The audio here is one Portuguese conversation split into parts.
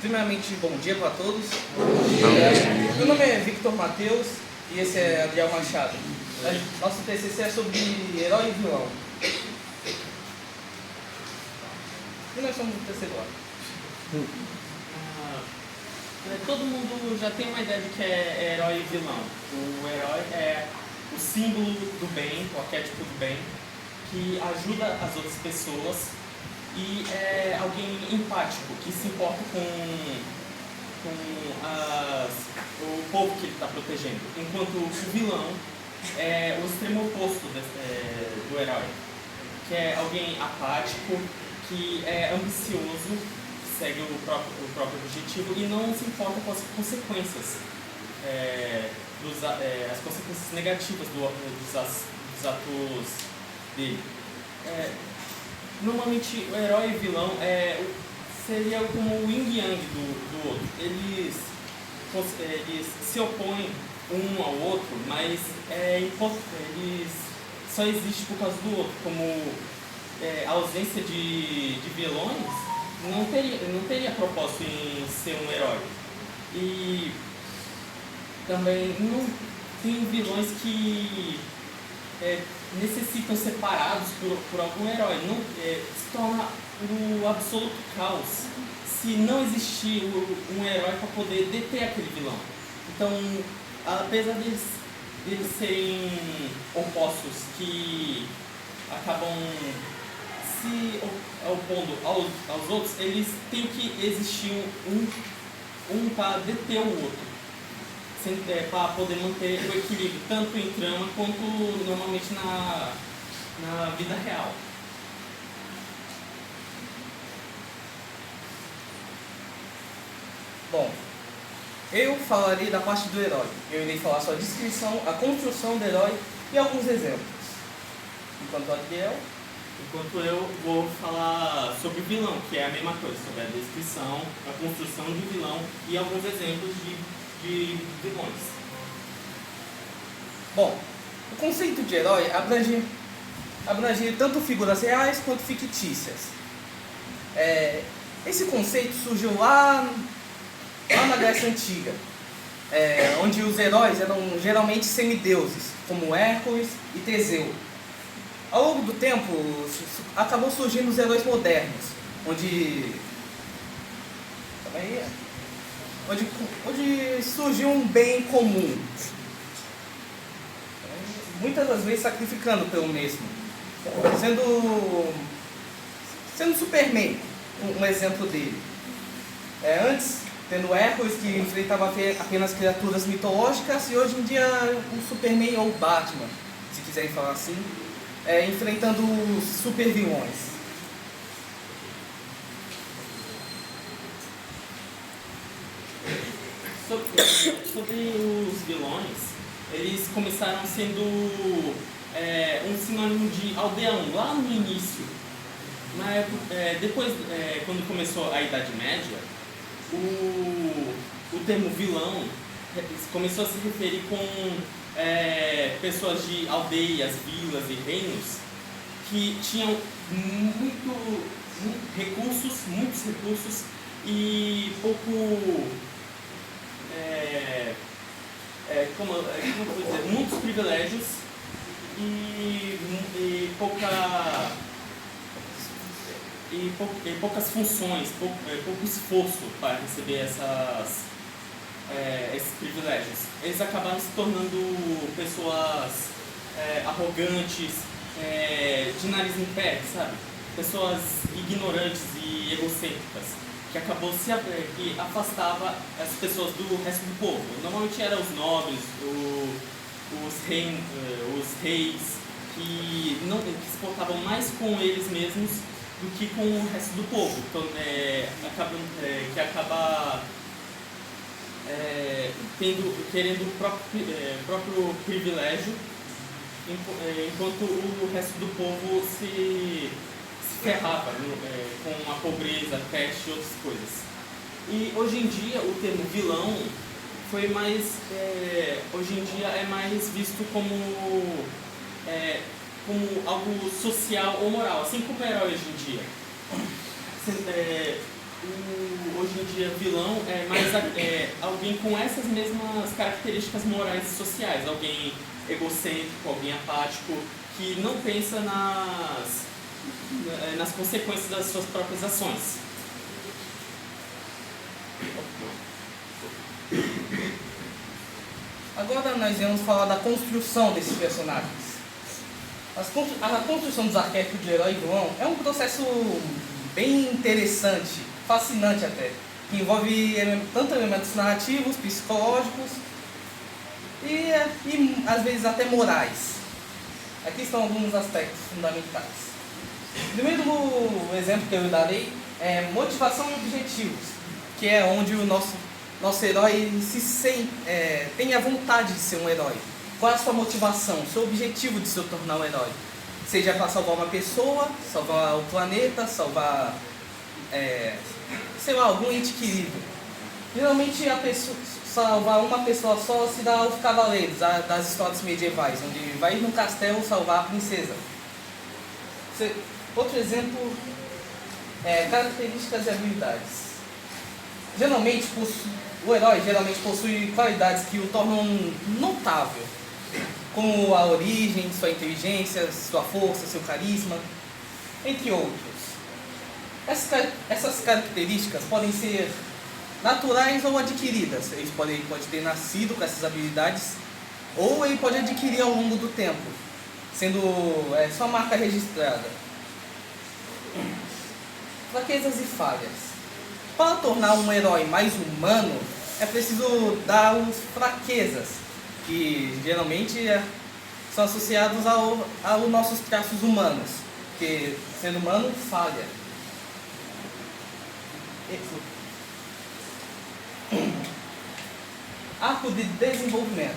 Primeiramente, bom dia para todos. Meu nome é Victor Matheus e esse é Adriel Machado. Nosso TCC é sobre herói e vilão. E nós somos do terceiro ano. Todo mundo já tem uma ideia de que é herói e vilão. O herói é o símbolo do bem, o arquétipo do bem, que ajuda as outras pessoas e é alguém empático, que se importa com o povo que ele está protegendo. Enquanto o vilão é o extremo oposto do herói, que é alguém apático, que é ambicioso, segue o próprio objetivo e não se importa com as consequências, as consequências negativas dos atos dele. Normalmente o herói e vilão seria como o yin e yang do outro. Eles se opõem um ao outro, mas eles só existem por causa do outro. Como a ausência de vilões não teria propósito em ser um herói. E também não tem vilões que necessitam ser parados por algum herói. Não, se torna o absoluto caos se não existir um herói para poder deter aquele vilão. Então, apesar deles serem opostos que acabam se opondo aos outros, eles têm que existir um para deter o outro, para poder manter o equilíbrio, tanto em trama quanto normalmente na vida real. Bom, eu falaria da parte do herói. Eu irei falar só a descrição, a construção do herói e alguns exemplos. Enquanto eu vou falar sobre o vilão, que é a mesma coisa, sobre a descrição, a construção de vilão e alguns exemplos de vilões. Bom, o conceito de herói abrange tanto figuras reais quanto fictícias. Esse conceito surgiu lá na Grécia Antiga, onde os heróis eram geralmente semideuses, como Hércules e Teseu. Ao longo do tempo, acabou surgindo os heróis modernos, onde surgiu um bem comum, muitas das vezes sacrificando pelo mesmo, sendo Superman um exemplo dele. Antes, tendo Hércules, que enfrentava apenas criaturas mitológicas, e hoje em dia o Superman ou o Batman, se quiserem falar assim, enfrentando super vilões. Sobre os vilões, eles começaram sendo um sinônimo de aldeão, lá no início. Depois, quando começou a Idade Média, o termo vilão começou a se referir com pessoas de aldeias, vilas e reinos que tinham muitos recursos e muitos privilégios e poucas funções, pouco esforço para receber esses privilégios. Eles acabaram se tornando pessoas arrogantes, de nariz em pé, sabe? Pessoas ignorantes e egocêntricas, que afastava as pessoas do resto do povo. Normalmente eram os nobres, os reis, que se portavam mais com eles mesmos do que com o resto do povo, então, que acaba querendo o próprio privilégio, enquanto o resto do povo se ferrava com a pobreza, peste e outras coisas. E hoje em dia o termo vilão hoje em dia é mais visto como algo social ou moral, assim como o herói hoje em dia. hoje em dia, vilão é mais alguém com essas mesmas características morais e sociais. Alguém egocêntrico, alguém apático, que não pensa nas consequências das suas próprias ações. Agora nós vamos falar da construção desses personagens. A construção dos arquétipos de herói e vilão é um processo bem interessante, fascinante até, que envolve tanto elementos narrativos, psicológicos e às vezes até morais. Aqui estão alguns aspectos fundamentais. O primeiro exemplo que eu darei é motivação e objetivos, que é onde o nosso herói tem a vontade de ser um herói. Qual é a sua motivação, seu objetivo de se tornar um herói? Seja para salvar uma pessoa, salvar o planeta, salvar, algum ente querido. Geralmente salvar uma pessoa só se dá aos cavaleiros das histórias medievais, onde vai no castelo salvar a princesa. Outro exemplo é características e habilidades. O herói geralmente possui qualidades que o tornam notável, como a origem, sua inteligência, sua força, seu carisma, entre outros. Essas características podem ser naturais ou adquiridas. Ele pode ter nascido com essas habilidades, ou ele pode adquirir ao longo do tempo, sendo sua marca registrada. Fraquezas e falhas. Para tornar um herói mais humano, é preciso dar as fraquezas, que geralmente são associados aos nossos traços humanos, porque o ser humano falha. Arco de desenvolvimento,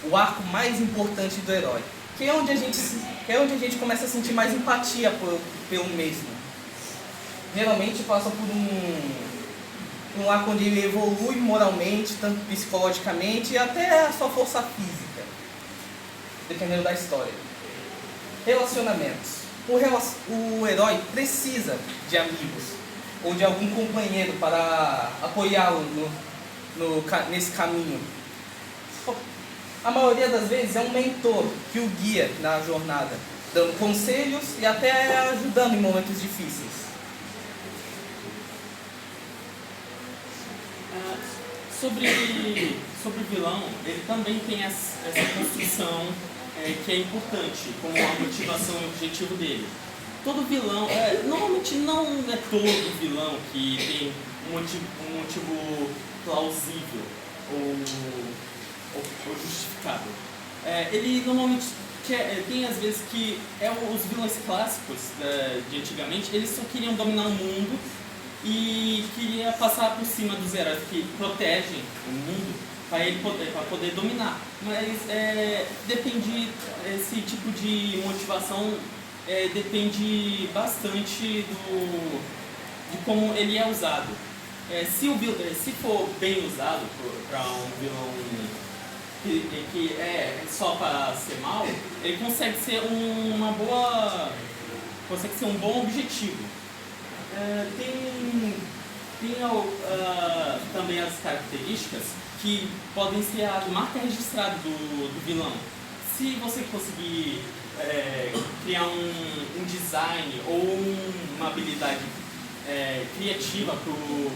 o arco mais importante do herói, que é onde a gente começa a sentir mais empatia pelo mesmo. Geralmente passa por um arco onde ele evolui moralmente, tanto psicologicamente e até a sua força física, dependendo da história. Relacionamentos. O herói precisa de amigos ou de algum companheiro para apoiá-lo nesse caminho. A maioria das vezes é um mentor que o guia na jornada, dando conselhos e até ajudando em momentos difíceis. Sobre o vilão, ele também tem essa construção que é importante, como a motivação e o objetivo dele. Todo vilão, normalmente não é todo vilão que tem um motivo plausível ou justificável. Ele normalmente tem às vezes que os vilões clássicos de antigamente, eles só queriam dominar o mundo e queria passar por cima dos heróis que protegem o mundo para poder dominar. Mas esse tipo de motivação depende bastante de como ele é usado. Se for bem usado para um vilão que é só para ser mal, ele consegue ser um bom objetivo. Tem também as características que podem ser a marca registrada do vilão. Se você conseguir criar um design ou uma habilidade criativa para o